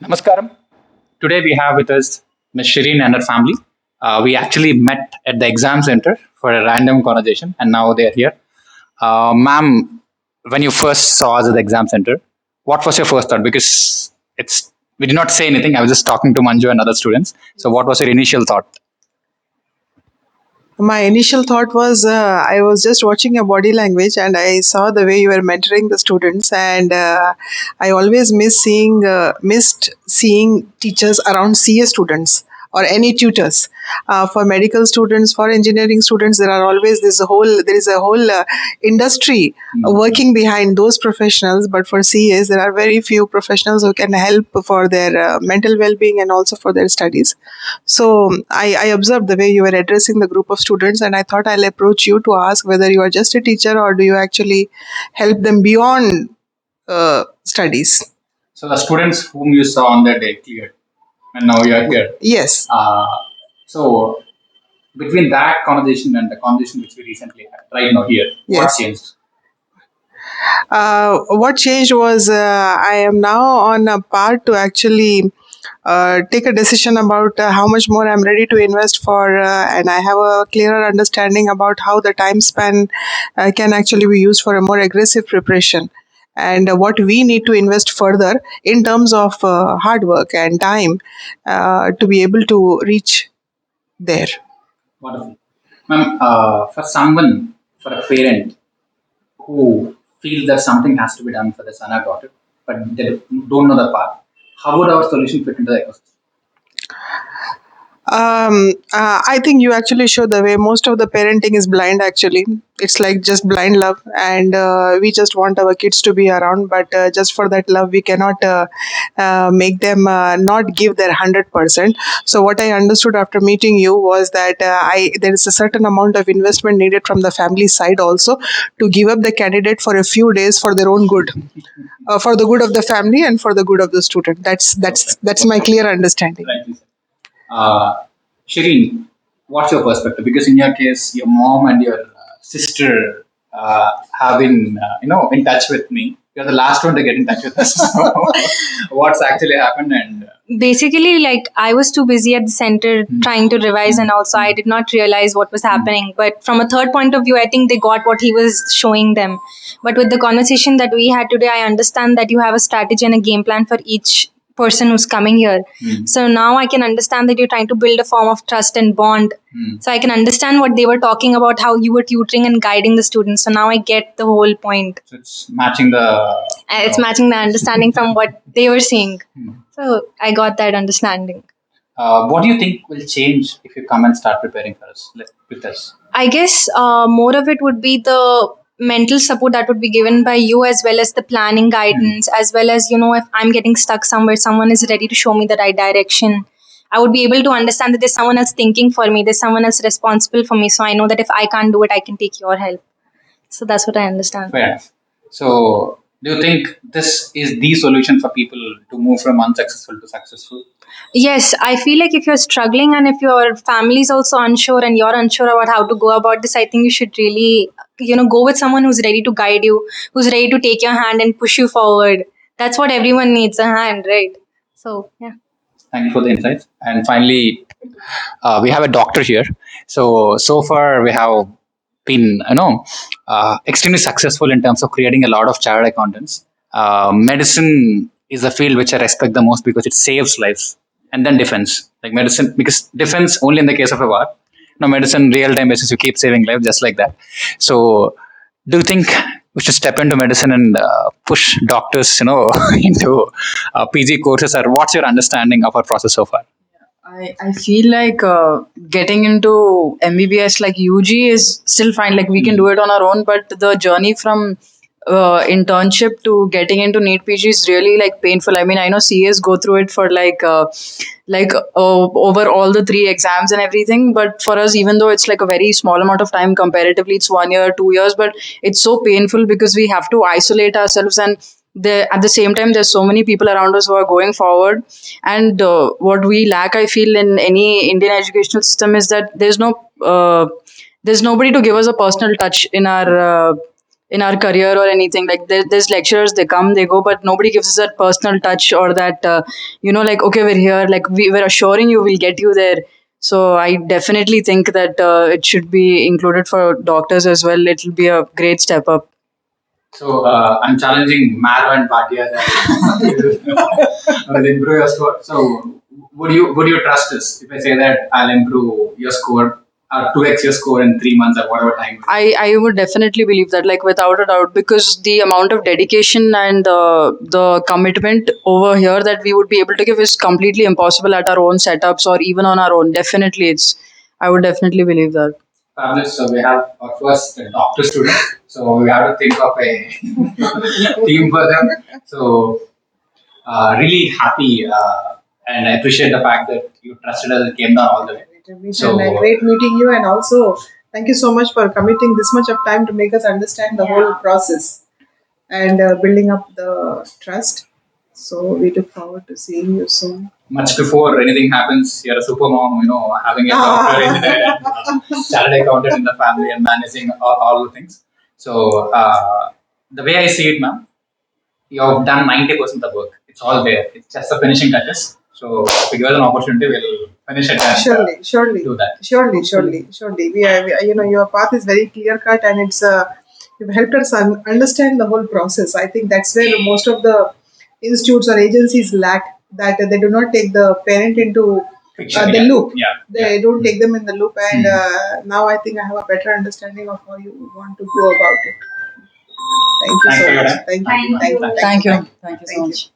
Namaskaram. Today we have with us Ms. Shireen and her family. We actually met at the exam center for a random conversation, and now they're here. Ma'am, when you first saw us at the exam center, what was your first thought? Because it's we did not say anything. I was just talking to Manju and other students. So, what was your initial thought? My initial thought was I was just watching your body language and I saw the way you were mentoring the students, and I always missed seeing teachers around CA students or any tutors. For medical students, for engineering students, there is a whole industry working behind those professionals. But for CAs, there are very few professionals who can help for their mental well-being and also for their studies. So I observed the way you were addressing the group of students, and I thought I'll approach you to ask whether you are just a teacher or do you actually help them beyond studies. So, the students whom you saw on that day cleared, and now you are here. Yes. So, between that conversation and the conversation which we recently had, right now here, what Yes. changed? What changed was I am now on a part to actually take a decision about how much more I'm ready to invest for, and I have a clearer understanding about how the time span can actually be used for a more aggressive preparation. And what we need to invest further in terms of hard work and time to be able to reach there. Wonderful. Ma'am, for someone, for a parent who feels that something has to be done for the son or daughter, but they don't know the path, how would our solution fit into the ecosystem? I think you actually show the way most of the parenting is blind, actually. It's like just blind love, and we just want our kids to be around, but just for that love, we cannot make them not give their 100%. So, what I understood after meeting you was that there is a certain amount of investment needed from the family side also to give up the candidate for a few days for their own good, for the good of the family and for the good of the student. That's my clear understanding. Rightly said. Uh, Shireen, what's your perspective? Because in your case, your mom and your sister have been, in touch with me. You're the last one to get in touch with us. So, what's actually happened? And Basically, like, I was too busy at the center trying to revise, and also I did not realize what was happening. But from a third point of view, I think they got what he was showing them. But with the conversation that we had today, I understand that you have a strategy and a game plan for each person who's coming here. So now I can understand that you're trying to build a form of trust and bond. So I can understand what they were talking about, how you were tutoring and guiding the students. So now I get the whole point. so it's matching the. It's matching the understanding from what they were seeing. So I got that understanding. What do you think will change if you come and start preparing for us, like, with us? I guess more of it would be the mental support that would be given by you, as well as the planning guidance, as well as, if I'm getting stuck somewhere, someone is ready to show me the right direction. I would be able to understand that there's someone else thinking for me, there's someone else responsible for me. So I know that if I can't do it, I can take your help. So that's what I understand. Fair enough. So, do you think this is the solution for people to move from unsuccessful to successful? Yes, I feel like if you're struggling and if your family is also unsure and you're unsure about how to go about this, I think you should really, go with someone who's ready to guide you, who's ready to take your hand and push you forward. That's what everyone needs, a hand, right? So, yeah. Thank you for the insights. And finally, we have a doctor here. So far we have been, extremely successful in terms of creating a lot of chartered accountants. Medicine is a field which I respect the most because it saves lives. And then defense, like medicine, because defense only in the case of a war. No, medicine, real time basis, you keep saving lives just like that. So, do you think we should step into medicine and push doctors, into PG courses, or what's your understanding of our process so far? I feel like getting into MBBS like UG is still fine. Like we can do it on our own, but the journey from internship to getting into NEET PG is really like painful. I mean, I know CAs go through it for over all the three exams and everything, but for us, even though it's like a very small amount of time comparatively, it's 1 year, 2 years, but it's so painful because we have to isolate ourselves, and at the same time there's so many people around us who are going forward. And what we lack, I feel, in any Indian educational system is that there's nobody to give us a personal touch in our career or anything. Like there's lecturers, they come, they go, but nobody gives us that personal touch or that like, okay, we're here, like we're assuring you we'll get you there. So I definitely think that it should be included for doctors as well. It'll be a great step up. So I'm challenging Maro and Bhatia that will improve your score. So would you trust us if I say that I'll improve your score or 2x your score in 3 months or whatever time? I would definitely believe that, like without a doubt, because the amount of dedication and the commitment over here that we would be able to give is completely impossible at our own setups or even on our own. Definitely, I would definitely believe that. Fabulous. So we have our first doctor student. So we have to think of a team for them. So really happy and I appreciate the fact that you trusted us and came down all the way. So And great meeting you, and also thank you so much for committing this much of time to make us understand the whole process and building up the trust. So we look forward to seeing you soon. much before anything happens, you're a super mom, having a doctor, engineer, and chartered accountant in the family and managing all the things. So the way I see it, ma'am, you have done 90% of the work. It's all there. It's just the finishing touches. So if you give us an opportunity, we'll finish it and Surely, do that. surely. Your path is very clear cut, and it's you've helped us understand the whole process. I think that's where most of the institutes or agencies lack, that they do not take the parent into Picture, the yeah. loop. Yeah. They Yeah. don't take them in the loop, and now I think I have a better understanding of how you want to go about it. Thank you Thanks so for your much. time. Thank Thank you. you. Thank you. Thank you. Thank you so Thank you. much.